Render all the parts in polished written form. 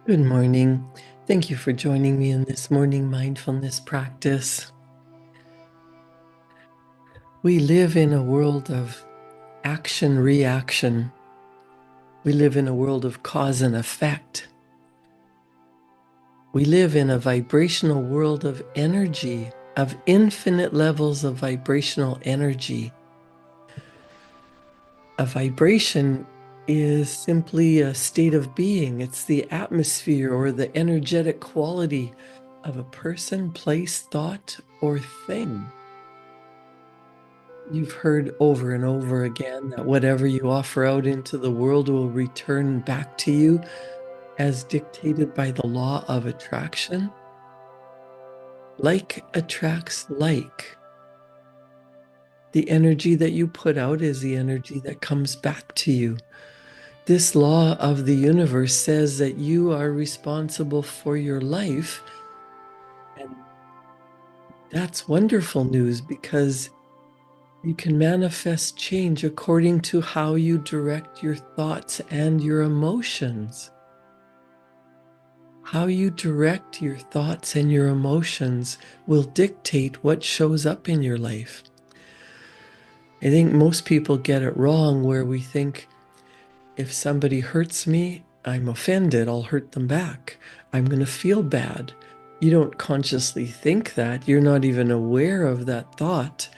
Good morning. Thank you for joining me in this morning mindfulness practice. We live in a world of action reaction. We live in a world of cause and effect. We live in a vibrational world of energy, of infinite levels of vibrational energy. A vibration is simply a state of being. It's the atmosphere or the energetic quality of a person, place, thought, or thing. You've heard over and over again that whatever you offer out into the world will return back to you as dictated by the law of attraction. Like attracts like. The energy that you put out is the energy that comes back to you. This law of the universe says that you are responsible for your life. And that's wonderful news because you can manifest change according to how you direct your thoughts and your emotions. How you direct your thoughts and your emotions will dictate what shows up in your life. I think most people get it wrong where we think if somebody hurts me, I'm offended, I'll hurt them back. I'm going to feel bad. You don't consciously think that. You're not even aware of that thought,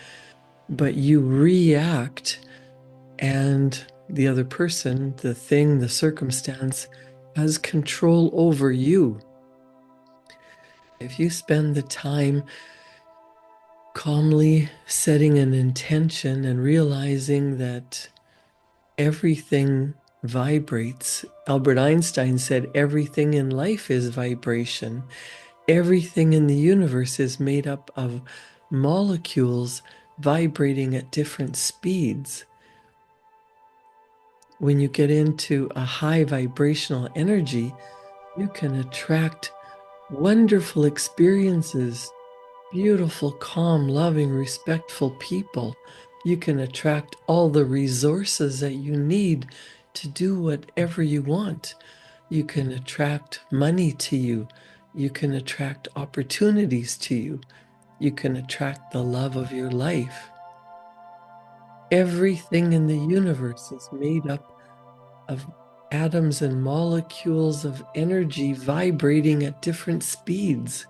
but you react, and the other person, the thing, the circumstance has control over you. If you spend the time calmly setting an intention and realizing that everything vibrates. Albert Einstein said everything in life is vibration. Everything in the universe is made up of molecules vibrating at different speeds. When you get into a high vibrational energy, you can attract wonderful experiences, beautiful, calm, loving, respectful people. You can attract all the resources that you need to do whatever you want. You can attract money to you. You can attract opportunities to you. You can attract the love of your life. Everything in the universe is made up of atoms and molecules of energy vibrating at different speeds.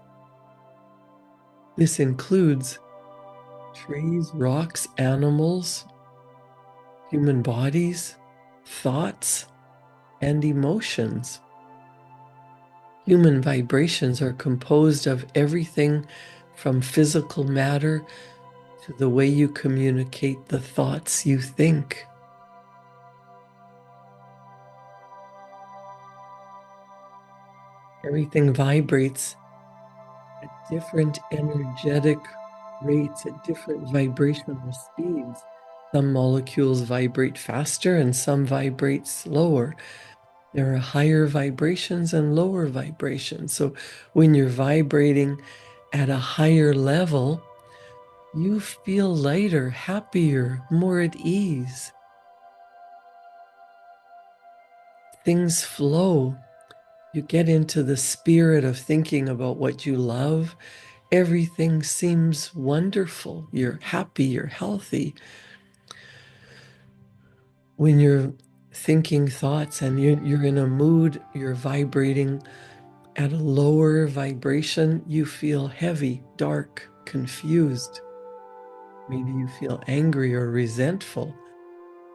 This includes trees, rocks, animals, human bodies, thoughts, and emotions. Human vibrations are composed of everything from physical matter to the way you communicate the thoughts you think. Everything vibrates at different energetic rates, at different vibrational speeds. Some molecules vibrate faster and some vibrate slower. There are higher vibrations and lower vibrations. So when you're vibrating at a higher level, you feel lighter, happier, more at ease. Things flow. You get into the spirit of thinking about what you love. Everything seems wonderful. You're happy, you're healthy. When you're thinking thoughts and you're in a mood, you're vibrating at a lower vibration, you feel heavy, dark, confused. Maybe you feel angry or resentful.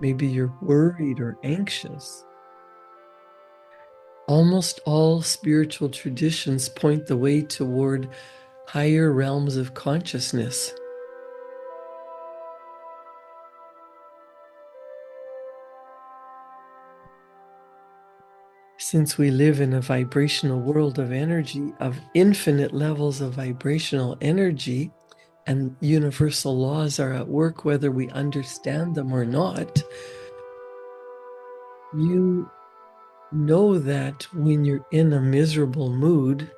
Maybe you're worried or anxious. Almost all spiritual traditions point the way toward higher realms of consciousness. Since we live in a vibrational world of energy, of infinite levels of vibrational energy, and universal laws are at work whether we understand them or not, you know that when you're in a miserable mood,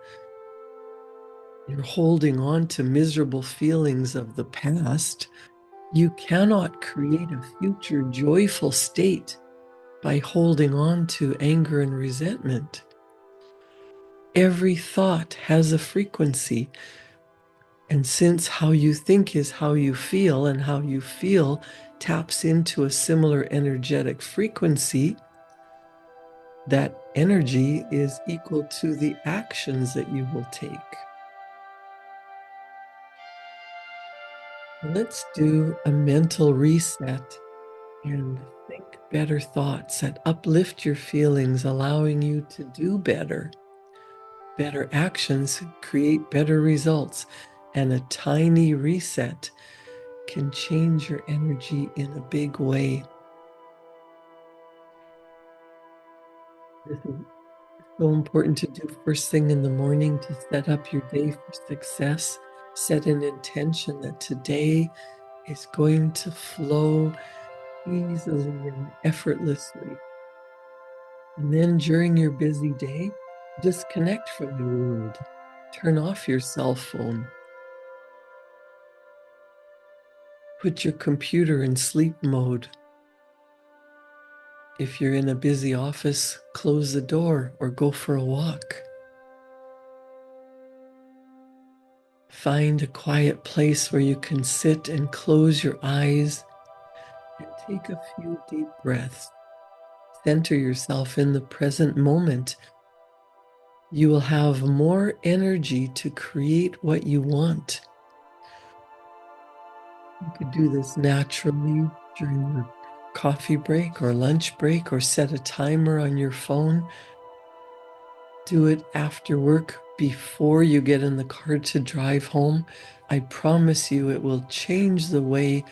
you're holding on to miserable feelings of the past, you cannot create a future joyful state by holding on to anger and resentment. Every thought has a frequency. And since how you think is how you feel, and how you feel taps into a similar energetic frequency, that energy is equal to the actions that you will take. Let's do a mental reset and think better thoughts that uplift your feelings, allowing you to do better. Better actions create better results, and a tiny reset can change your energy in a big way. This is so important to do first thing in the morning to set up your day for success. Set an intention that today is going to flow easily and effortlessly. And then during your busy day, disconnect from the world. Turn off your cell phone. Put your computer in sleep mode. If you're in a busy office, close the door or go for a walk. Find a quiet place where you can sit and close your eyes and take a few deep breaths. Center yourself in the present moment. You will have more energy to create what you want. You could do this naturally during your coffee break or lunch break, or set a timer on your phone. Do it after work, before you get in the car to drive home. I promise you it will change the way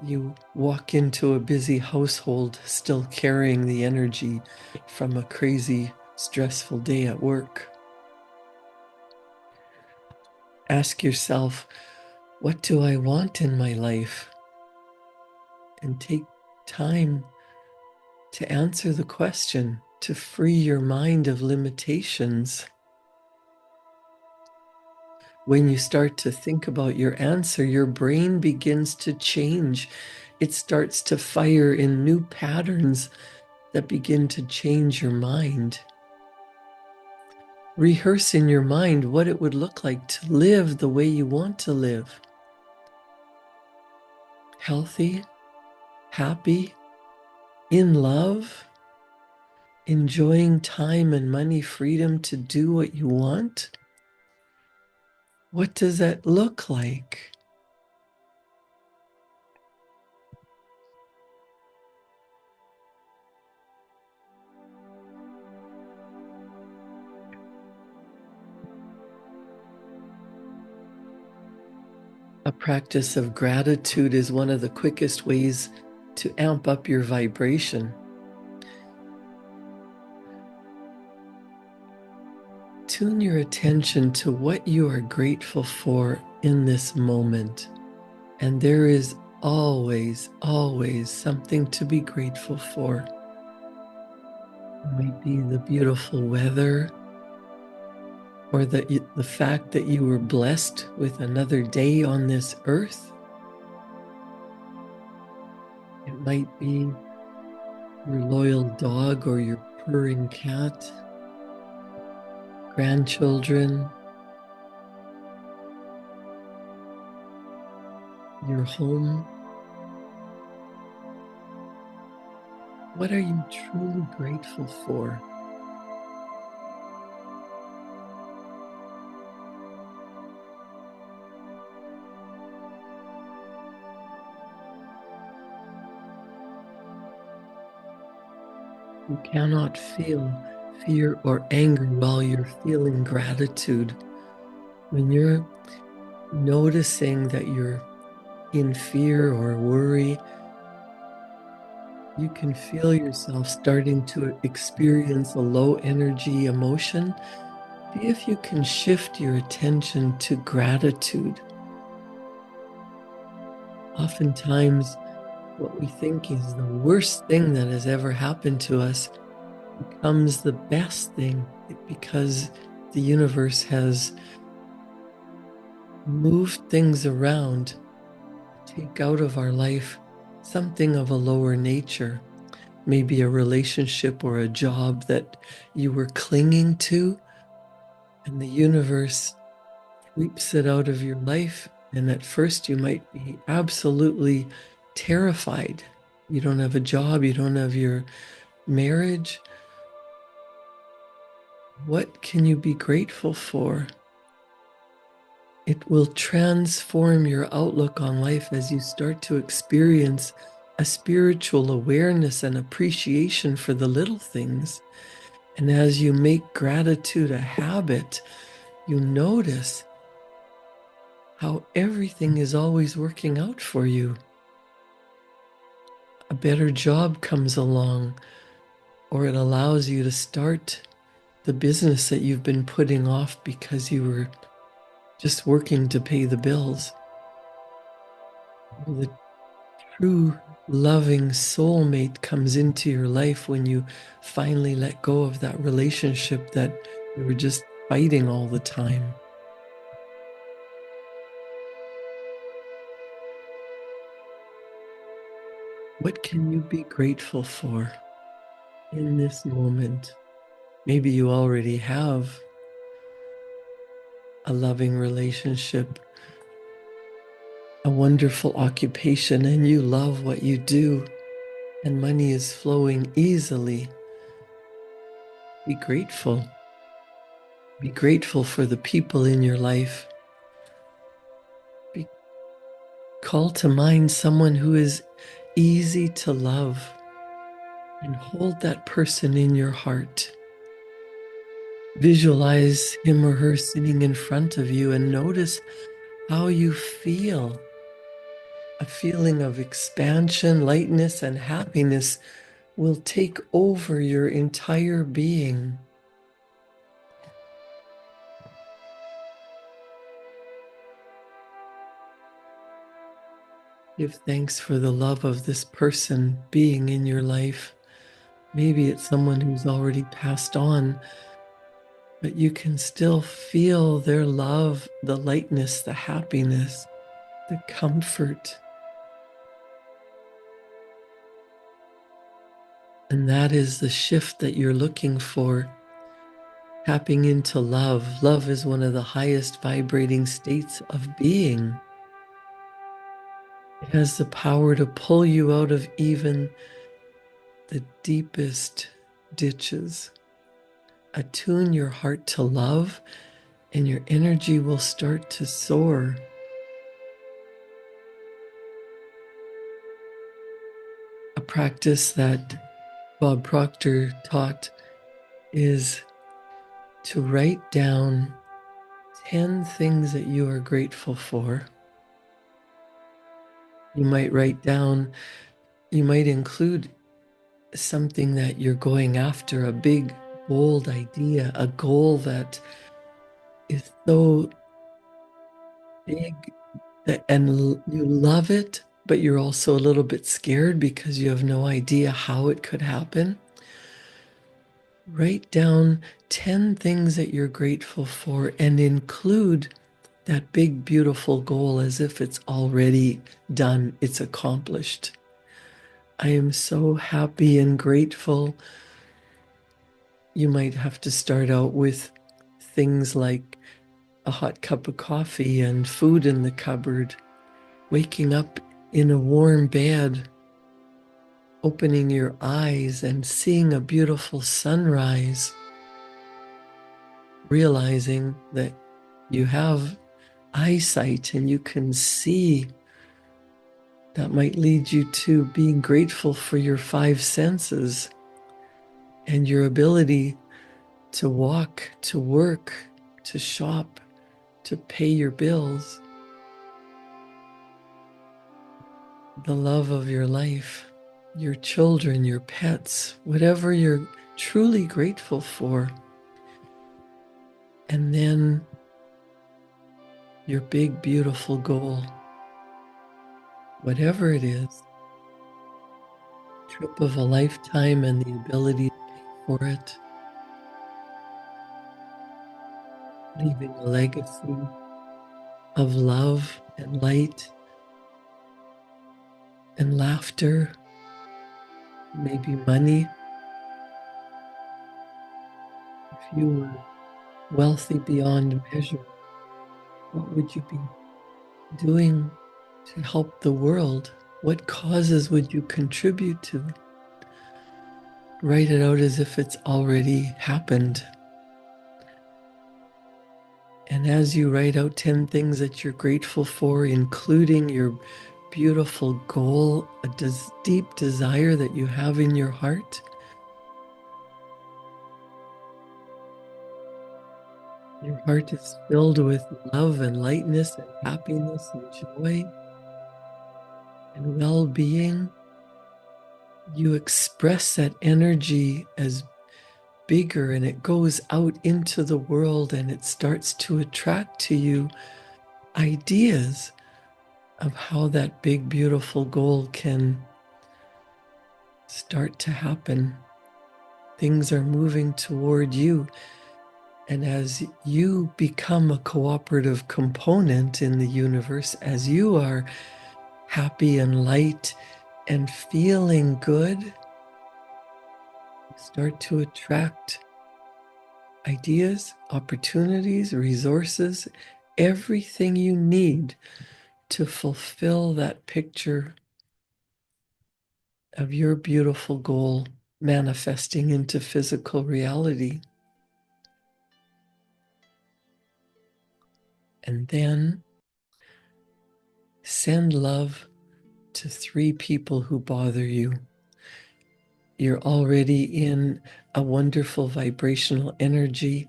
you walk into a busy household, still carrying the energy from a crazy, stressful day at work. Ask yourself, what do I want in my life? And take time to answer the question, to free your mind of limitations. When you start to think about your answer, your brain begins to change. It starts to fire in new patterns that begin to change your mind. Rehearse in your mind what it would look like to live the way you want to live. Healthy, happy, in love, enjoying time and money freedom to do what you want. What does that look like? A practice of gratitude is one of the quickest ways to amp up your vibration. Tune your attention to what you are grateful for in this moment. And there is always, always something to be grateful for. It might be the beautiful weather, or the fact that you were blessed with another day on this earth. It might be your loyal dog or your purring cat, grandchildren, your home. What are you truly grateful for? You cannot feel fear or anger while you're feeling gratitude. When you're noticing that you're in fear or worry, you can feel yourself starting to experience a low energy emotion. See if you can shift your attention to gratitude. Oftentimes, what we think is the worst thing that has ever happened to us becomes the best thing, because the universe has moved things around to take out of our life something of a lower nature, maybe a relationship or a job that you were clinging to, and the universe sweeps it out of your life. And at first, you might be absolutely terrified. You don't have a job, you don't have your marriage. What can you be grateful for? It will transform your outlook on life as you start to experience a spiritual awareness and appreciation for the little things. And as you make gratitude a habit, you notice how everything is always working out for you. A better job comes along, or it allows you to start the business that you've been putting off because you were just working to pay the bills. The true loving soulmate comes into your life when you finally let go of that relationship that you were just fighting all the time. What can you be grateful for in this moment? Maybe you already have a loving relationship, a wonderful occupation, and you love what you do, and money is flowing easily. Be grateful. Be grateful for the people in your life. Call to mind someone who is easy to love and hold that person in your heart. Visualize him or her sitting in front of you and notice how you feel. A feeling of expansion, lightness, and happiness will take over your entire being. Give thanks for the love of this person being in your life. Maybe it's someone who's already passed on, but you can still feel their love, the lightness, the happiness, the comfort. And that is the shift that you're looking for. Tapping into love. Love is one of the highest vibrating states of being. It has the power to pull you out of even the deepest ditches. Attune your heart to love, and your energy will start to soar. A practice that Bob Proctor taught is to write down 10 things that you are grateful for. You might include something that you're going after, a big, bold idea, a goal that is so big and you love it, but you're also a little bit scared because you have no idea how it could happen. Write down 10 things that you're grateful for and include that big, beautiful goal as if it's already done, it's accomplished. I am so happy and grateful. You might have to start out with things like a hot cup of coffee and food in the cupboard, waking up in a warm bed, opening your eyes and seeing a beautiful sunrise, realizing that you have eyesight and you can see. That might lead you to being grateful for your five senses and your ability to walk, to work, to shop, to pay your bills. The love of your life, your children, your pets, whatever you're truly grateful for. And then your big, beautiful goal, whatever it is, trip of a lifetime and the ability to pay for it, leaving a legacy of love and light and laughter, maybe money. If you were wealthy beyond measure, what would you be doing to help the world? What causes would you contribute to? Write it out as if it's already happened. And as you write out 10 things that you're grateful for, including your beautiful goal, a deep desire that you have in your heart, your heart is filled with love and lightness and happiness and joy and well-being. You express that energy as bigger, and it goes out into the world, and it starts to attract to you ideas of how that big, beautiful goal can start to happen. Things are moving toward you. And as you become a cooperative component in the universe, as you are happy and light and feeling good, you start to attract ideas, opportunities, resources, everything you need to fulfill that picture of your beautiful goal manifesting into physical reality. And then send love to 3 people who bother you. You're already in a wonderful vibrational energy,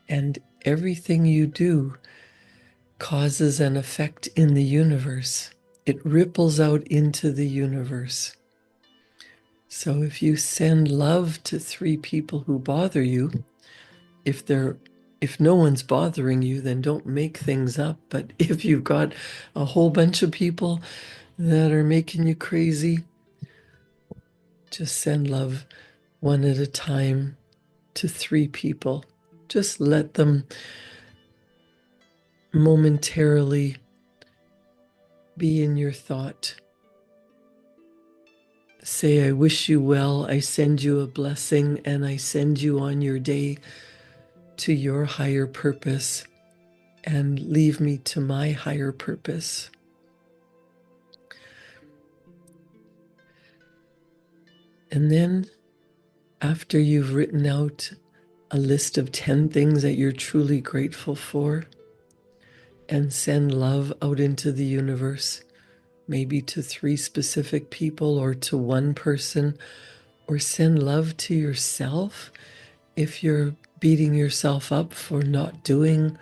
and everything you do causes an effect in the universe. It ripples out into the universe. So if you send love to 3 people who bother you, if no one's bothering you, then don't make things up. But if you've got a whole bunch of people that are making you crazy, just send love one at a time to 3 people. Just let them momentarily be in your thought. Say, I wish you well, I send you a blessing, and I send you on your day to your higher purpose, and leave me to my higher purpose. And then, after you've written out a list of 10 things that you're truly grateful for, and send love out into the universe, maybe to 3 specific people or to 1 person, or send love to yourself if you're beating yourself up for not doing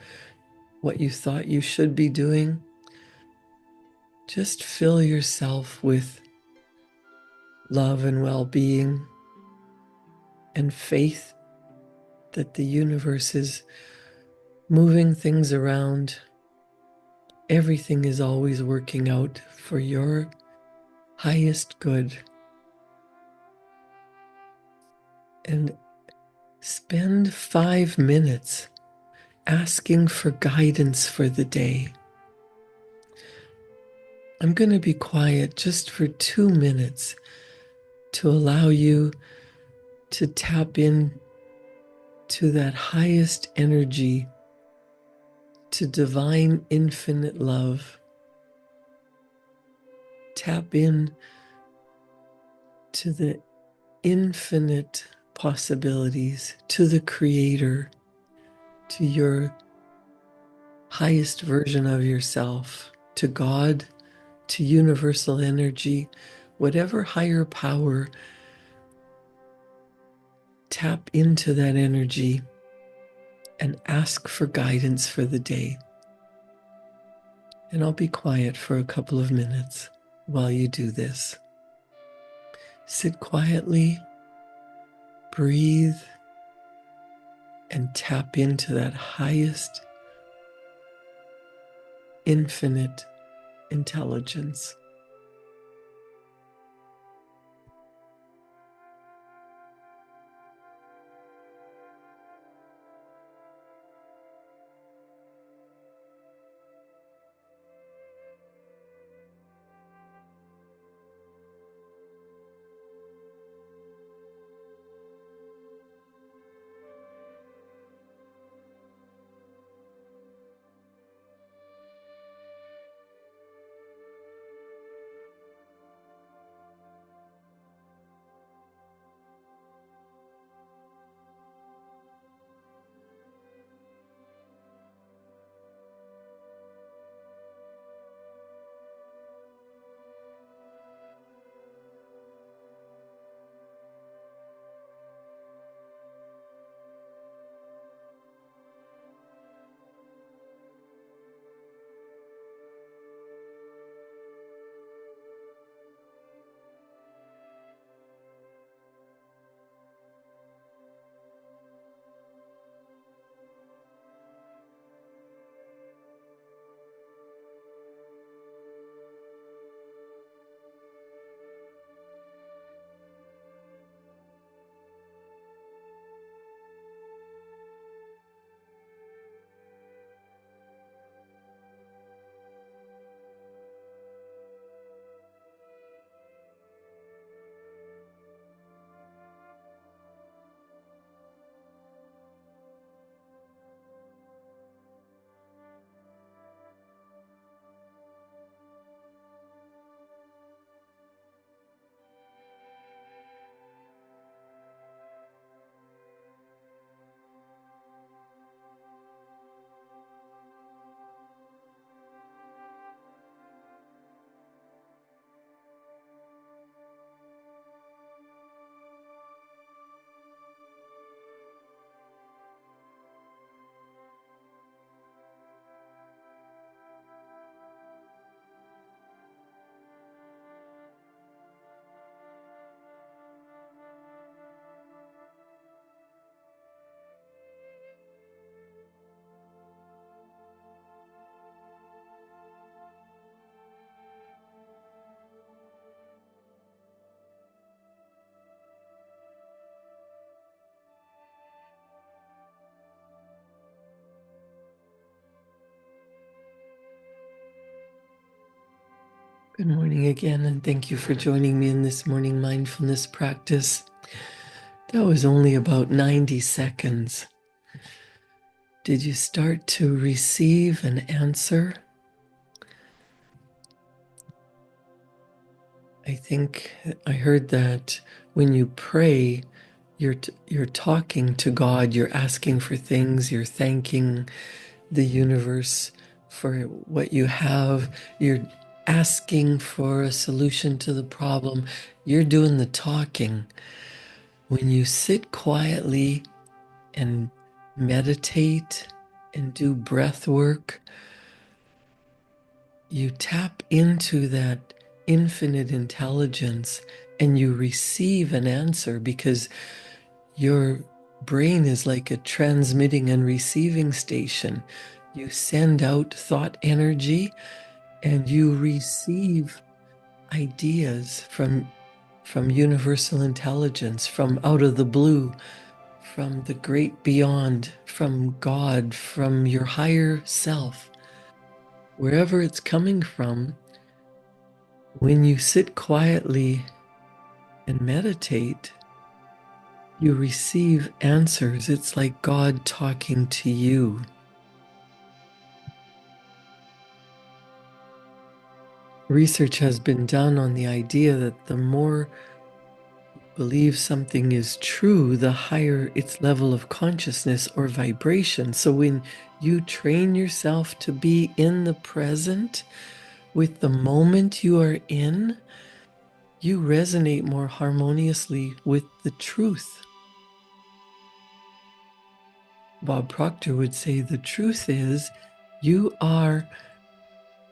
what you thought you should be doing. Just fill yourself with love and well-being and faith that the universe is moving things around. Everything is always working out for your highest good. And spend 5 minutes asking for guidance for the day. I'm going to be quiet just for 2 minutes to allow you to tap in to that highest energy, to divine infinite love. Tap in to the infinite possibilities, to the Creator, to your highest version of yourself, to God, to universal energy, whatever higher power. Tap into that energy and ask for guidance for the day. And I'll be quiet for a couple of minutes while you do this. Sit quietly, breathe, and tap into that highest infinite intelligence. Good morning again, and thank you for joining me in this morning mindfulness practice. That was only about 90 seconds. Did you start to receive an answer? I think I heard that when you pray, you're talking to God, you're asking for things, you're thanking the universe for what you have, you're asking for a solution to the problem, you're doing the talking. When you sit quietly and meditate and do breath work, you tap into that infinite intelligence and you receive an answer, because your brain is like a transmitting and receiving station. You send out thought energy and you receive ideas from universal intelligence, from out of the blue, from the great beyond, from God, from your higher self. Wherever it's coming from, when you sit quietly and meditate, you receive answers. It's like God talking to you. Research has been done on the idea that the more you believe something is true, the higher its level of consciousness or vibration. So when you train yourself to be in the present with the moment you are in, you resonate more harmoniously with the truth. Bob Proctor would say the truth is you are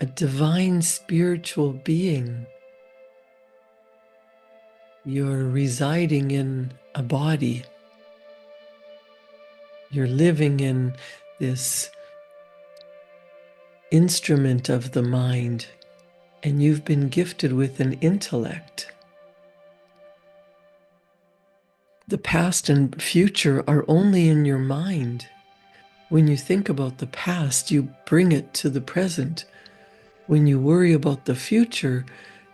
a divine spiritual being. You're residing in a body. You're living in this instrument of the mind, and you've been gifted with an intellect. The past and future are only in your mind. When you think about the past, you bring it to the present. When you worry about the future,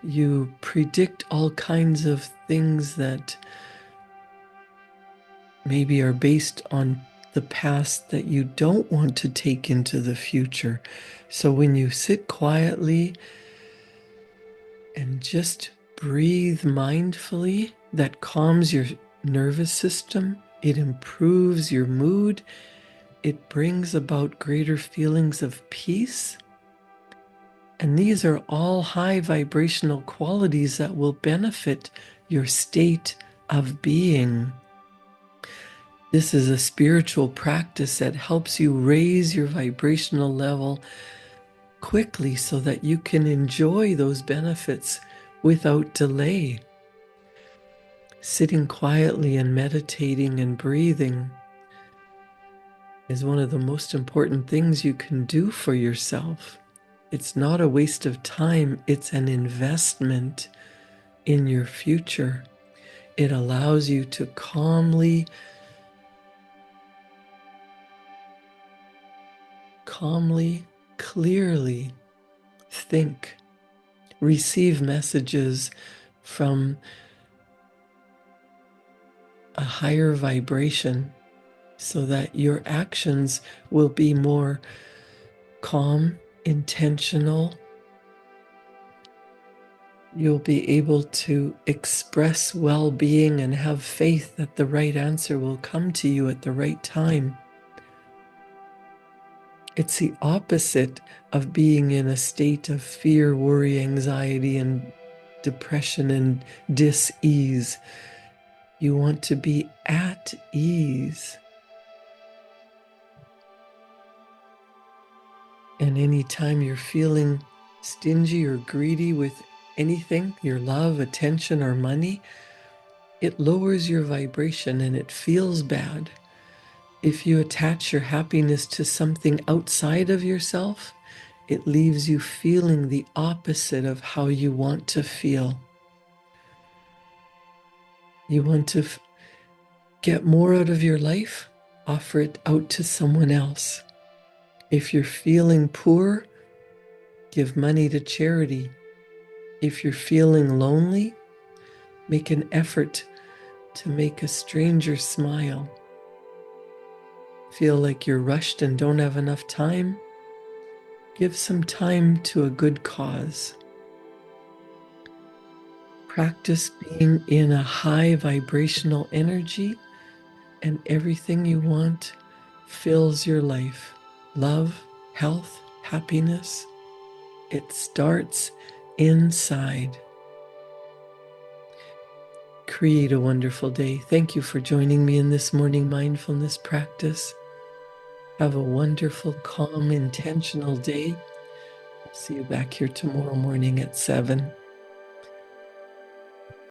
you predict all kinds of things that maybe are based on the past that you don't want to take into the future. So when you sit quietly and just breathe mindfully, that calms your nervous system, it improves your mood, it brings about greater feelings of peace. And these are all high vibrational qualities that will benefit your state of being. This is a spiritual practice that helps you raise your vibrational level quickly so that you can enjoy those benefits without delay. Sitting quietly and meditating and breathing is one of the most important things you can do for yourself. It's not a waste of time, it's an investment in your future. It allows you to calmly, clearly think, receive messages from a higher vibration so that your actions will be more calm, intentional. You'll be able to express well-being and have faith that the right answer will come to you at the right time. It's the opposite of being in a state of fear, worry, anxiety, and depression and dis-ease. You want to be at ease. And anytime you're feeling stingy or greedy with anything, your love, attention, or money, it lowers your vibration and it feels bad. If you attach your happiness to something outside of yourself, it leaves you feeling the opposite of how you want to feel. You want to get more out of your life, offer it out to someone else. If you're feeling poor, give money to charity. If you're feeling lonely, make an effort to make a stranger smile. Feel like you're rushed and don't have enough time? Give some time to a good cause. Practice being in a high vibrational energy, and everything you want fills your life. Love, health, happiness. It starts inside. Create a wonderful day. Thank you for joining me in this morning mindfulness practice. Have a wonderful, calm, intentional day. I'll see you back here tomorrow morning at 7.